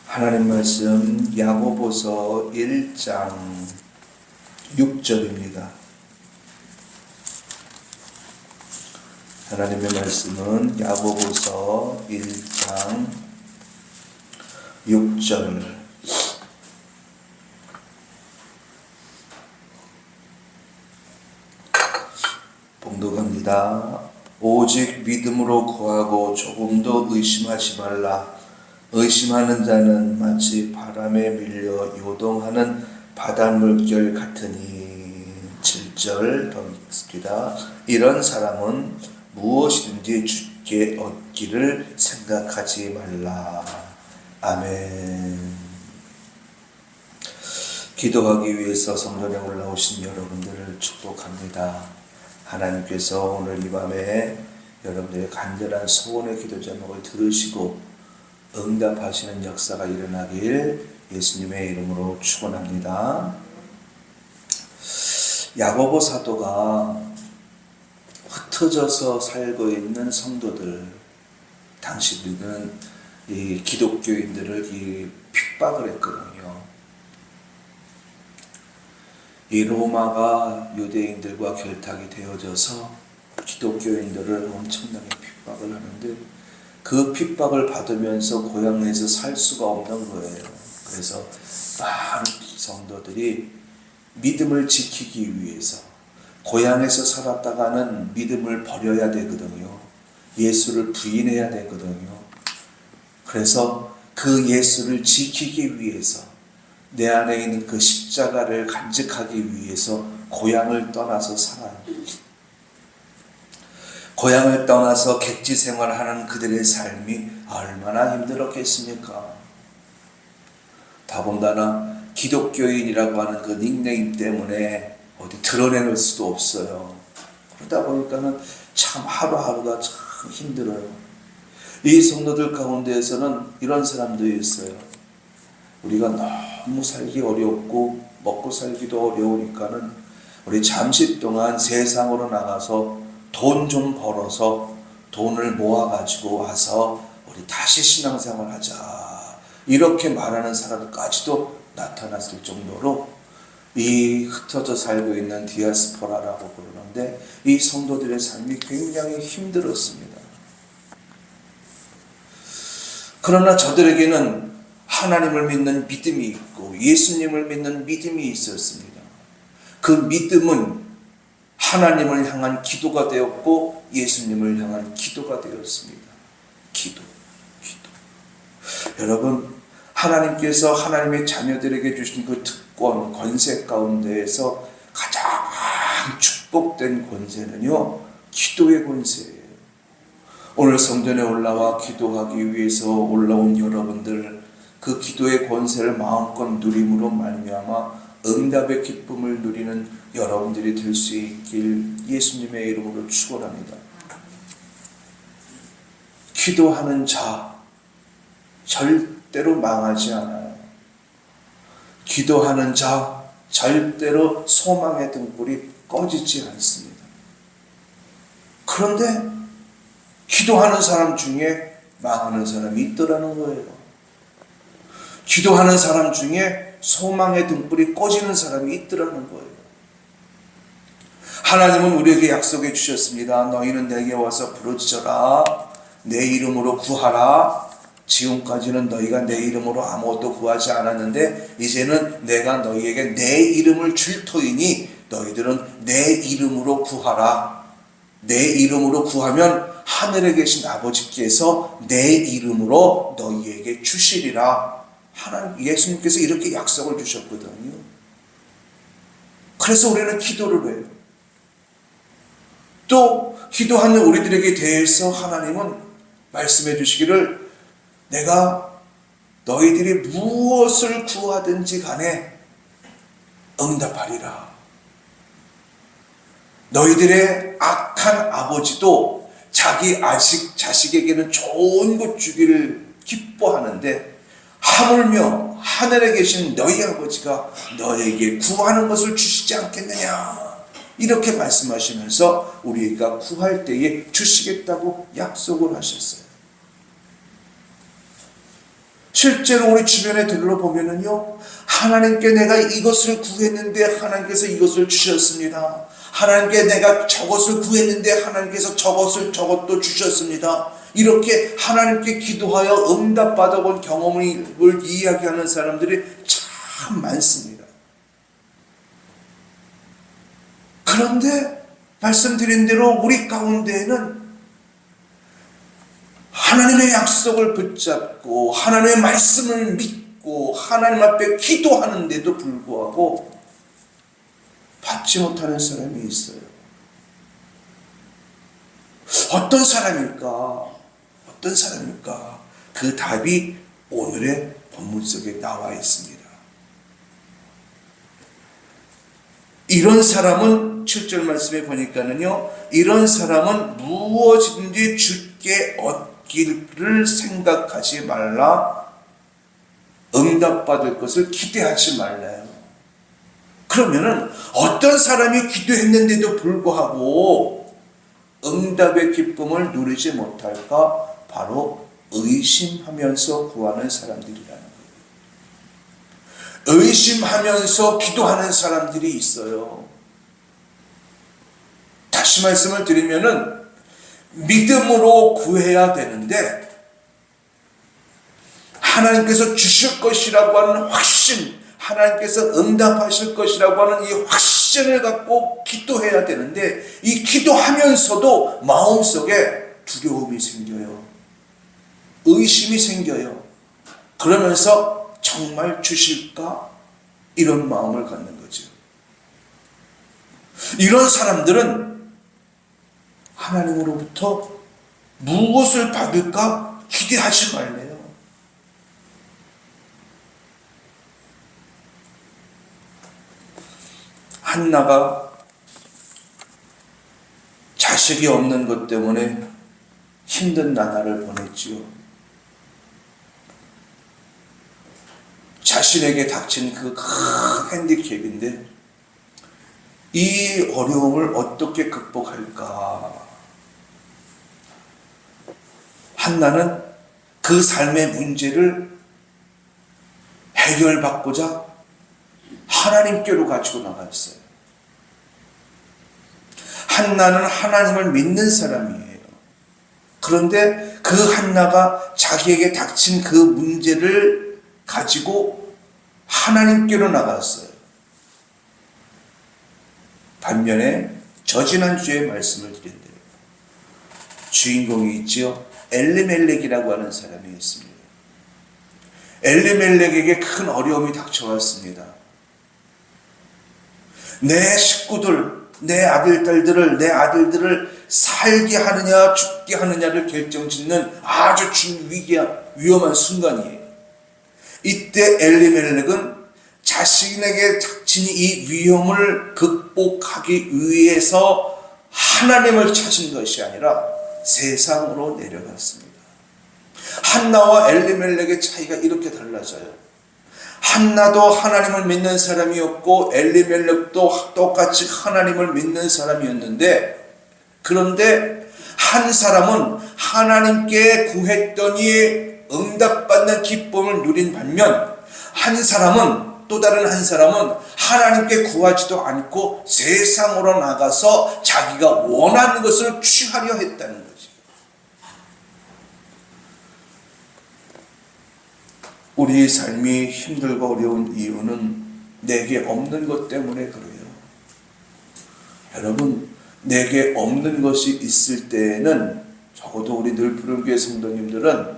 하나님 말씀 야고보서 1장 6절입니다. 하나님의 말씀은 야고보서 1장 6절 봉독합니다. 오직 믿음으로 구하고 조금도 의심하지 말라. 의심하는 자는 마치 바람에 밀려 요동하는 바닷물결 같으니. 7절 더 읽습니다. 이런 사람은 무엇이든지 주께 얻기를 생각하지 말라. 아멘. 기도하기 위해서 성전에 올라오신 여러분들을 축복합니다. 하나님께서 오늘 이 밤에 여러분들의 간절한 소원의 기도 제목을 들으시고 응답하시는 역사가 일어나길 예수님의 이름으로 축원합니다. 야고보 사도가 흩어져서 살고 있는 성도들, 당시들은 이 기독교인들을 핍박을 했거든요. 이 로마가 유대인들과 결탁이 되어져서 기독교인들을 엄청나게 핍박을 하는데, 그 핍박을 받으면서 고향에서 살 수가 없는 거예요. 그래서 많은 성도들이 믿음을 지키기 위해서 고향에서 살았다가는 믿음을 버려야 되거든요. 예수를 부인해야 되거든요. 그래서 그 예수를 지키기 위해서, 내 안에 있는 그 십자가를 간직하기 위해서 고향을 떠나서 살아요. 고향을 떠나서 객지 생활하는 그들의 삶이 얼마나 힘들었겠습니까? 더군다나 기독교인이라고 하는 그 닉네임 때문에 어디 드러낼 수도 없어요. 그러다 보니까는 참 하루하루가 참 힘들어요. 이 성도들 가운데에서는 이런 사람들이 있어요. 우리가 너무 살기 어렵고 먹고 살기도 어려우니까는 우리 잠시 동안 세상으로 나가서 돈 좀 벌어서 돈을 모아가지고 와서 우리 다시 신앙생활 하자, 이렇게 말하는 사람까지도 나타났을 정도로 이 흩어져 살고 있는 디아스포라라고 부르는데, 이 성도들의 삶이 굉장히 힘들었습니다. 그러나 저들에게는 하나님을 믿는 믿음이 있고 예수님을 믿는 믿음이 있었습니다. 그 믿음은 하나님을 향한 기도가 되었고 예수님을 향한 기도가 되었습니다. 기도. 여러분, 하나님께서 하나님의 자녀들에게 주신 그 특권, 권세 가운데에서 가장 축복된 권세는요, 기도의 권세예요. 오늘 성전에 올라와 기도하기 위해서 올라온 여러분들, 그 기도의 권세를 마음껏 누림으로 말미암아 응답의 기쁨을 누리는 여러분들이 될 수 있길 예수님의 이름으로 축원합니다. 기도하는 자 절대로 망하지 않아요. 기도하는 자 절대로 소망의 등불이 꺼지지 않습니다. 그런데 기도하는 사람 중에 망하는 사람이 있더라는 거예요. 기도하는 사람 중에 소망의 등불이 꺼지는 사람이 있더라는 거예요. 하나님은 우리에게 약속해 주셨습니다. 너희는 내게 와서 부르짖어라. 내 이름으로 구하라. 지금까지는 너희가 내 이름으로 아무것도 구하지 않았는데 이제는 내가 너희에게 내 이름을 줄 터이니 너희들은 내 이름으로 구하라. 내 이름으로 구하면 하늘에 계신 아버지께서 내 이름으로 너희에게 주시리라. 하나님, 예수님께서 이렇게 약속을 주셨거든요. 그래서 우리는 기도를 해요. 또 기도하는 우리들에게 대해서 하나님은 말씀해 주시기를, 내가 너희들이 무엇을 구하든지 간에 응답하리라. 너희들의 악한 아버지도 자기 자식에게는 좋은 것 주기를 기뻐하는데 하물며 하늘에 계신 너희 아버지가 너에게 구하는 것을 주시지 않겠느냐, 이렇게 말씀하시면서 우리가 구할 때에 주시겠다고 약속을 하셨어요. 실제로 우리 주변에 둘러보면은요, 하나님께 내가 이것을 구했는데 하나님께서 이것을 주셨습니다. 하나님께 내가 저것을 구했는데 하나님께서 저것도 주셨습니다. 이렇게 하나님께 기도하여 응답받아 본 경험을 이야기하는 사람들이 참 많습니다. 그런데 말씀드린 대로 우리 가운데에는 하나님의 약속을 붙잡고 하나님의 말씀을 믿고 하나님 앞에 기도하는데도 불구하고 받지 못하는 사람이 있어요. 어떤 사람일까? 그 답이 오늘의 본문 속에 나와 있습니다. 이런 사람은 7절 말씀에 보니까는요, 이런 사람은 무엇이든지 주께 얻기를 생각하지 말라, 응답받을 것을 기대하지 말라요. 그러면은 어떤 사람이 기도했는데도 불구하고 응답의 기쁨을 누리지 못할까? 바로 의심하면서 구하는 사람들이라는 거예요. 의심하면서 기도하는 사람들이 있어요. 다시 말씀을 드리면은 믿음으로 구해야 되는데 하나님께서 주실 것이라고 하는 확신, 하나님께서 응답하실 것이라고 하는 이 확신을 갖고 기도해야 되는데 이 기도하면서도 마음속에 두려움이 생겨요. 의심이 생겨요. 그러면서 정말 주실까? 이런 마음을 갖는 거죠. 이런 사람들은 하나님으로부터 무엇을 받을까 기대하지 말래요. 한나가 자식이 없는 것 때문에 힘든 나날을 보냈지요. 자신에게 닥친 그 큰 핸디캡인데 이 어려움을 어떻게 극복할까? 한나는 그 삶의 문제를 해결받고자 하나님께로 가지고 나갔어요. 한나는 하나님을 믿는 사람이에요. 그런데 그 한나가 자기에게 닥친 그 문제를 가지고 하나님께로 나갔어요. 반면에 저지난주에 말씀을 드렸는데 주인공이 있지요. 엘리멜렉이라고 하는 사람이 있습니다. 엘리멜렉에게 큰 어려움이 닥쳐왔습니다. 내 식구들, 내 아들들을 살게 하느냐 죽게 하느냐를 결정짓는 아주 위험한 순간이에요. 이때 엘리멜렉은 자신에게 닥친 이 위험을 극복하기 위해서 하나님을 찾은 것이 아니라 세상으로 내려갔습니다. 한나와 엘리멜렉의 차이가 이렇게 달라져요. 한나도 하나님을 믿는 사람이었고 엘리멜렉도 똑같이 하나님을 믿는 사람이었는데, 그런데 한 사람은 하나님께 구했더니 응답받는 기쁨을 누린 반면 또 다른 한 사람은 하나님께 구하지도 않고 세상으로 나가서 자기가 원하는 것을 취하려 했다는 거지. 우리의 삶이 힘들고 어려운 이유는 내게 없는 것 때문에 그래요. 여러분, 내게 없는 것이 있을 때에는 적어도 우리 늘 푸른교회 성도님들은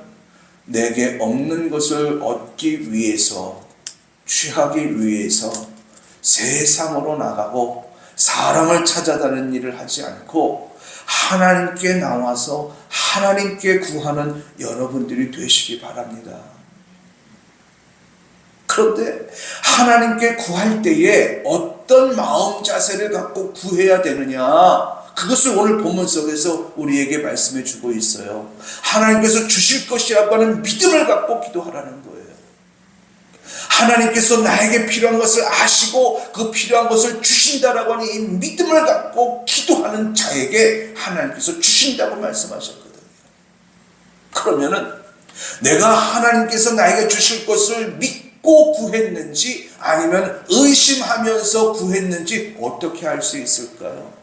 내게 없는 것을 얻기 위해서, 취하기 위해서 세상으로 나가고 사람을 찾아다니는 일을 하지 않고 하나님께 나와서 하나님께 구하는 여러분들이 되시기 바랍니다. 그런데 하나님께 구할 때에 어떤 마음 자세를 갖고 구해야 되느냐, 그것을 오늘 본문 속에서 우리에게 말씀해 주고 있어요. 하나님께서 주실 것이라고 하는 믿음을 갖고 기도하라는 거예요. 하나님께서 나에게 필요한 것을 아시고 그 필요한 것을 주신다라고 하는 이 믿음을 갖고 기도하는 자에게 하나님께서 주신다고 말씀하셨거든요. 그러면은 내가 하나님께서 나에게 주실 것을 믿고 구했는지 아니면 의심하면서 구했는지 어떻게 알 수 있을까요?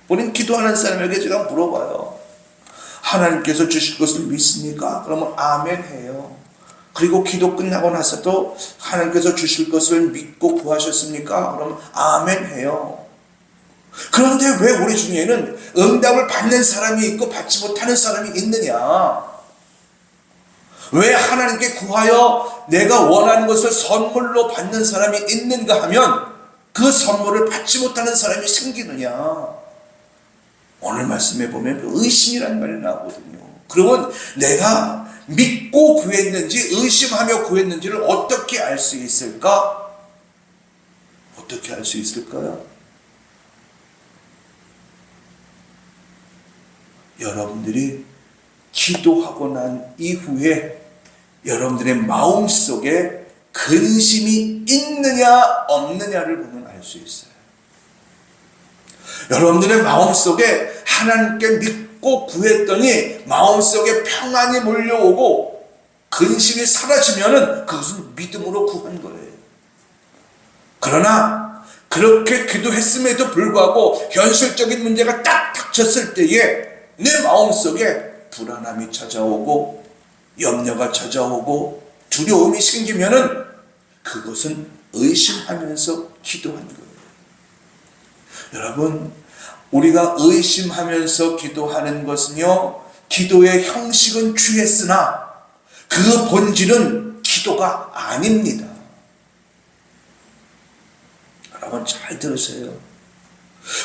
우린 기도하는 사람에게 제가 물어봐요. 하나님께서 주실 것을 믿습니까? 그러면 아멘 해요. 그리고 기도 끝나고 나서도 하나님께서 주실 것을 믿고 구하셨습니까? 그러면 아멘 해요. 그런데 왜 우리 중에는 응답을 받는 사람이 있고 받지 못하는 사람이 있느냐? 왜 하나님께 구하여 내가 원하는 것을 선물로 받는 사람이 있는가 하면 그 선물을 받지 못하는 사람이 생기느냐? 오늘 말씀에 보면 의심이라는 말이 나오거든요. 그러면 내가 믿고 구했는지 의심하며 구했는지를 어떻게 알 수 있을까? 어떻게 알 수 있을까요? 여러분들이 기도하고 난 이후에 여러분들의 마음속에 근심이 있느냐 없느냐를 보면 알 수 있어요. 여러분들의 마음속에 하나님께 믿고 구했더니 마음속에 평안이 몰려오고 근심이 사라지면은 그것은 믿음으로 구한 거예요. 그러나 그렇게 기도했음에도 불구하고 현실적인 문제가 딱 닥쳤을 때에 내 마음속에 불안함이 찾아오고 염려가 찾아오고 두려움이 생기면은 그것은 의심하면서 기도한 거예요. 여러분, 우리가 의심하면서 기도하는 것은요, 기도의 형식은 취했으나 그 본질은 기도가 아닙니다. 여러분 잘 들으세요.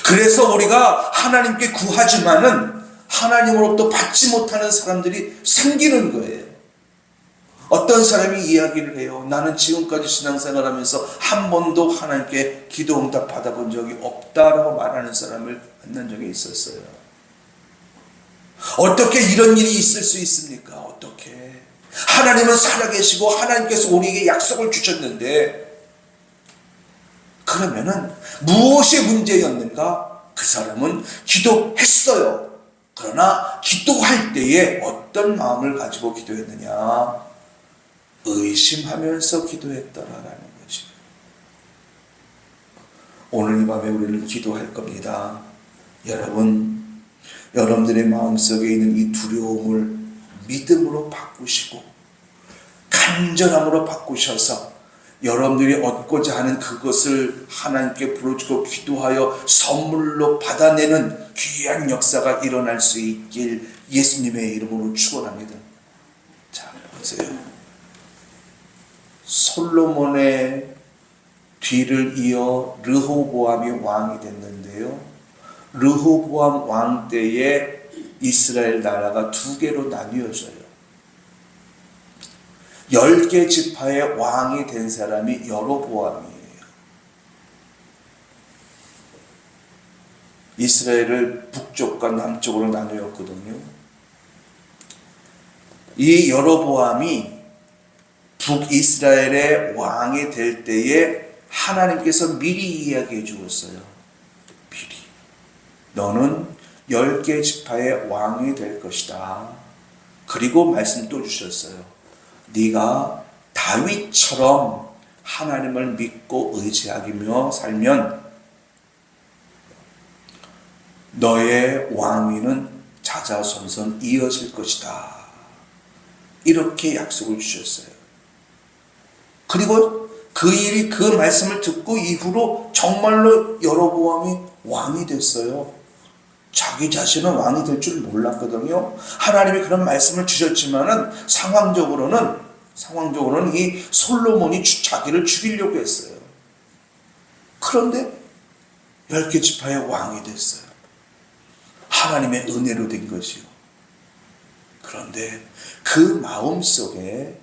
그래서 우리가 하나님께 구하지만은 하나님으로부터 받지 못하는 사람들이 생기는 거예요. 어떤 사람이 이야기를 해요. 나는 지금까지 신앙생활하면서 한 번도 하나님께 기도 응답 받아본 적이 없다라고 말하는 사람을 만난 적이 있었어요. 어떻게 이런 일이 있을 수 있습니까? 어떻게? 하나님은 살아계시고 하나님께서 우리에게 약속을 주셨는데 그러면은 무엇이 문제였는가? 그 사람은 기도했어요. 그러나 기도할 때에 어떤 마음을 가지고 기도했느냐? 의심하면서 기도했다라는 것이에요. 오늘 이 밤에 우리는 기도할 겁니다. 여러분, 여러분들의 마음속에 있는 이 두려움을 믿음으로 바꾸시고 간절함으로 바꾸셔서 여러분들이 얻고자 하는 그것을 하나님께 부르짖고 기도하여 선물로 받아내는 귀한 역사가 일어날 수 있길 예수님의 이름으로 축원합니다. 자, 보세요. 솔로몬의 뒤를 이어 르호보암이 왕이 됐는데요. 르호보암 왕 때에 이스라엘 나라가 두 개로 나뉘어져요. 10개 지파의 왕이 된 사람이 여로보암이에요. 이스라엘을 북쪽과 남쪽으로 나누었거든요. 이 여로보암이 북이스라엘의 왕이 될 때에 하나님께서 미리 이야기해 주었어요. 미리. 너는 10개 지파의 왕이 될 것이다. 그리고 말씀 또 주셨어요. 네가 다윗처럼 하나님을 믿고 의지하며 살면 너의 왕위는 자자손손 이어질 것이다. 이렇게 약속을 주셨어요. 그리고 그 말씀을 듣고 이후로 정말로 여로보암이 왕이 됐어요. 자기 자신은 왕이 될 줄 몰랐거든요. 하나님이 그런 말씀을 주셨지만은 상황적으로는 이 솔로몬이 자기를 죽이려고 했어요. 그런데 10개 지파의 왕이 됐어요. 하나님의 은혜로 된 것이요. 그런데 그 마음속에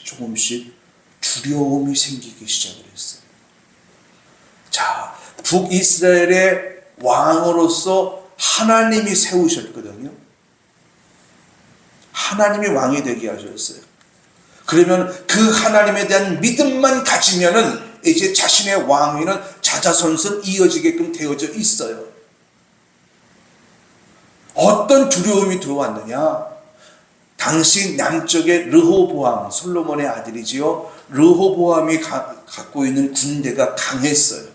조금씩 두려움이 생기기 시작을 했어요. 자, 북이스라엘의 왕으로서 하나님이 세우셨거든요. 하나님이 왕이 되게 하셨어요. 그러면 그 하나님에 대한 믿음만 가지면은 이제 자신의 왕위는 자자손손 이어지게끔 되어져 있어요. 어떤 두려움이 들어왔느냐? 당시 남쪽의 르호보암, 솔로몬의 아들이지요. 르호보암이 갖고 있는 군대가 강했어요.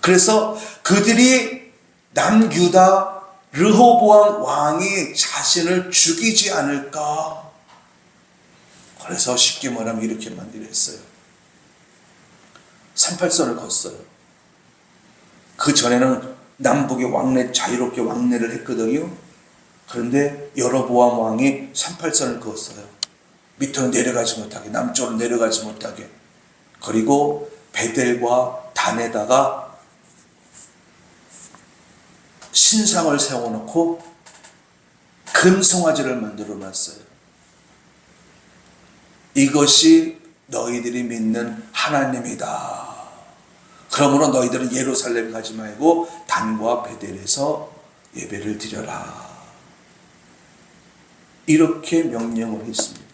그래서 그들이 남유다 르호보암 왕이 자신을 죽이지 않을까. 그래서 쉽게 말하면 이렇게 만들어 했어요. 38선을 걷어요. 그 전에는 남북의 왕래, 자유롭게 왕래를 했거든요. 그런데 여로보암 왕이 38선을 그었어요. 밑으로 내려가지 못하게, 남쪽으로 내려가지 못하게. 그리고 베델과 단에다가 신상을 세워놓고 금송아지를 만들어 놨어요. 이것이 너희들이 믿는 하나님이다. 그러므로 너희들은 예루살렘 가지 말고 단과 베델에서 예배를 드려라. 이렇게 명령을 했습니다.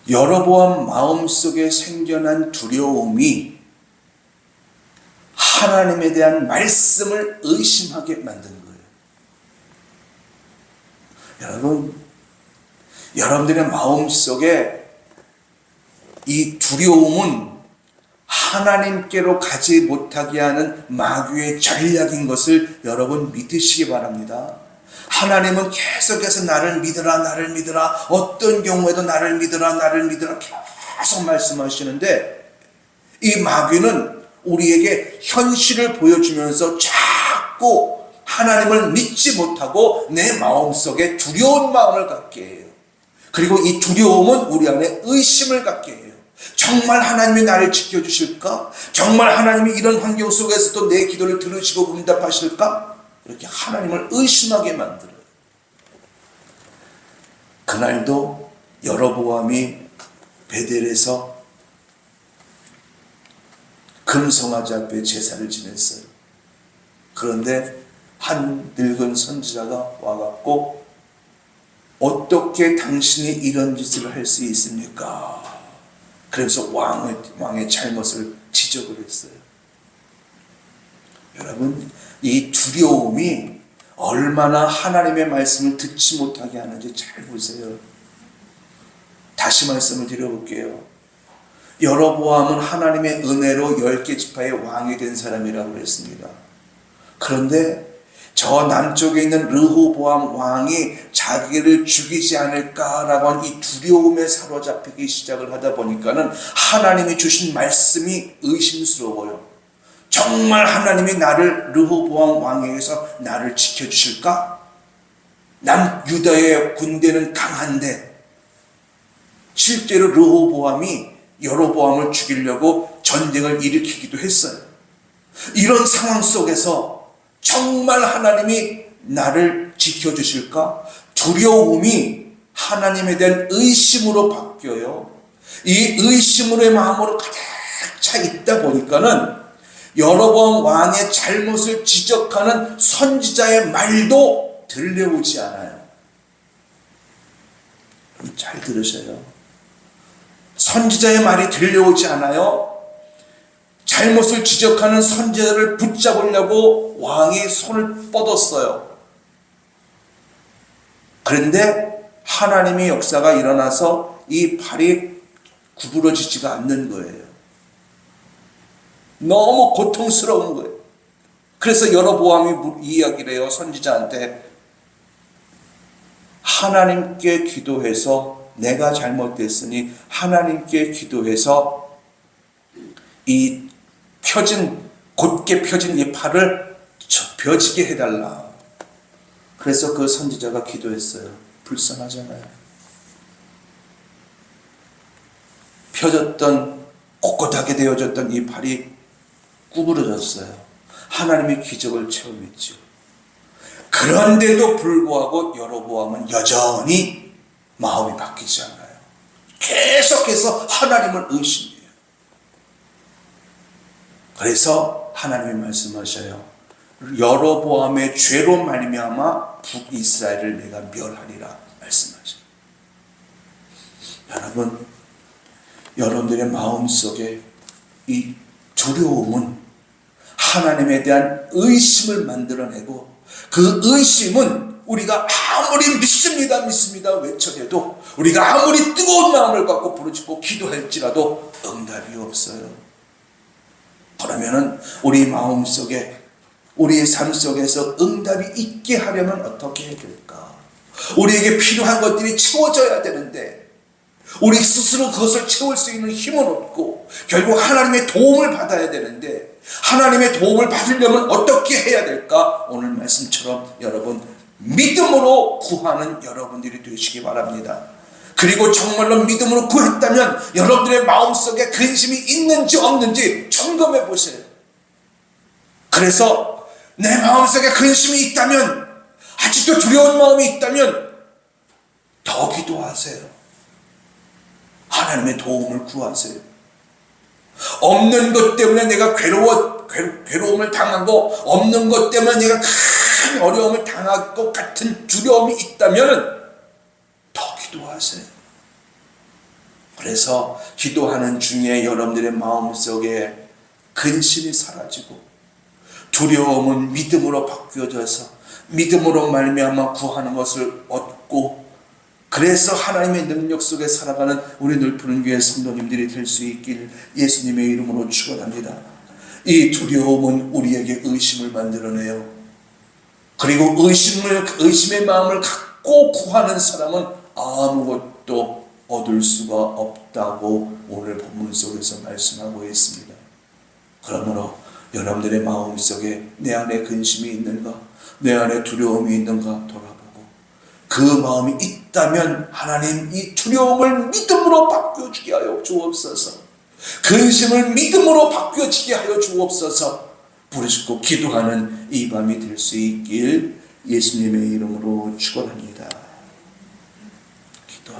여로보암 마음속에 생겨난 두려움이 하나님에 대한 말씀을 의심하게 만든 거예요. 여러분들의 마음속에 이 두려움은 하나님께로 가지 못하게 하는 마귀의 전략인 것을 여러분 믿으시기 바랍니다. 하나님은 계속해서 나를 믿으라, 나를 믿으라, 어떤 경우에도 나를 믿으라, 나를 믿으라 계속 말씀하시는데, 이 마귀는 우리에게 현실을 보여주면서 자꾸 하나님을 믿지 못하고 내 마음속에 두려운 마음을 갖게 해요. 그리고 이 두려움은 우리 안에 의심을 갖게 해요. 정말 하나님이 나를 지켜주실까? 정말 하나님이 이런 환경 속에서도 내 기도를 들으시고 응답하실까? 이렇게 하나님을 의심하게 만들어요. 그날도 여로보암이 베델에서 금송아지 앞에 제사를 지냈어요. 그런데 한 늙은 선지자가 와갖고 어떻게 당신이 이런 짓을 할 수 있습니까? 그래서 왕의 잘못을 지적을 했어요. 여러분, 이 두려움이 얼마나 하나님의 말씀을 듣지 못하게 하는지 잘 보세요. 다시 말씀을 드려볼게요. 여로보암은 하나님의 은혜로 10개 지파의 왕이 된 사람이라고 그랬습니다. 그런데 저 남쪽에 있는 르호보암 왕이 자기를 죽이지 않을까라고 하는 이 두려움에 사로잡히기 시작을 하다 보니까는 하나님이 주신 말씀이 의심스러워요. 정말 하나님이 나를 르호보암 왕에게서 나를 지켜주실까? 남유다의 군대는 강한데 실제로 르호보암이 여로보암을 죽이려고 전쟁을 일으키기도 했어요. 이런 상황 속에서 정말 하나님이 나를 지켜주실까? 두려움이 하나님에 대한 의심으로 바뀌어요. 이 의심으로의 마음으로 가득 차 있다 보니까는 여로보암 왕의 잘못을 지적하는 선지자의 말도 들려오지 않아요. 잘 들으세요. 선지자의 말이 들려오지 않아요. 잘못을 지적하는 선지자를 붙잡으려고 왕이 손을 뻗었어요. 그런데 하나님의 역사가 일어나서 이 팔이 구부러지지가 않는 거예요. 너무 고통스러운 거예요. 그래서 여로보암이 이야기를 해요. 선지자한테 하나님께 기도해서 내가 잘못됐으니 하나님께 기도해서 이 곧게 펴진 이 팔을 펴지게 해달라. 그래서 그 선지자가 기도했어요. 불쌍하잖아요. 펴졌던, 꼿꼿하게 되어졌던 이 팔이 구부러졌어요. 하나님의 기적을 체험했죠. 그런데도 불구하고 여로보암은 여전히 마음이 바뀌지 않아요. 계속해서 하나님을 의심해요. 그래서 하나님이 말씀하셔요. 여로보암의 죄로 말미암아 북이스라엘을 내가 멸하리라 말씀하셔요. 여러분, 여러분들의 마음속에 이 두려움은 하나님에 대한 의심을 만들어내고, 그 의심은 우리가 아무리 믿습니다 외쳐내도, 우리가 아무리 뜨거운 마음을 갖고 부르짖고 기도할지라도 응답이 없어요. 그러면은 우리 마음속에, 우리의 삶 속에서 응답이 있게 하려면 어떻게 해야 될까? 우리에게 필요한 것들이 채워져야 되는데 우리 스스로 그것을 채울 수 있는 힘은 없고, 결국 하나님의 도움을 받아야 되는데, 하나님의 도움을 받으려면 어떻게 해야 될까? 오늘 말씀처럼 여러분 믿음으로 구하는 여러분들이 되시기 바랍니다. 그리고 정말로 믿음으로 구했다면 여러분들의 마음속에 근심이 있는지 없는지 점검해 보세요. 그래서 내 마음속에 근심이 있다면, 아직도 두려운 마음이 있다면 더 기도하세요. 하나님의 도움을 구하세요. 없는 것 때문에 내가 괴로움을 당하고, 없는 것 때문에 내가 큰 어려움을 당할 것 같은 두려움이 있다면 더 기도하세요. 그래서 기도하는 중에 여러분들의 마음속에 근심이 사라지고, 두려움은 믿음으로 바뀌어져서 믿음으로 말미암아 구하는 것을 얻고, 그래서 하나님의 능력 속에 살아가는 우리 늘푸른 교회 성도님들이 될 수 있길 예수님의 이름으로 축원합니다. 이 두려움은 우리에게 의심을 만들어내요. 그리고 의심의 마음을 갖고 구하는 사람은 아무것도 얻을 수가 없다고 오늘 본문 속에서 말씀하고 있습니다. 그러므로 여러분들의 마음속에 내 안에 근심이 있는가, 내 안에 두려움이 있는가 돌아보고, 그 마음이 있다면 하나님 이 두려움을 믿음으로 바꿔주게 하여 주옵소서. 근심을 믿음으로 바꿔주게 하여 주옵소서. 부르짖고 기도하는 이 밤이 될 수 있길 예수님의 이름으로 축원합니다.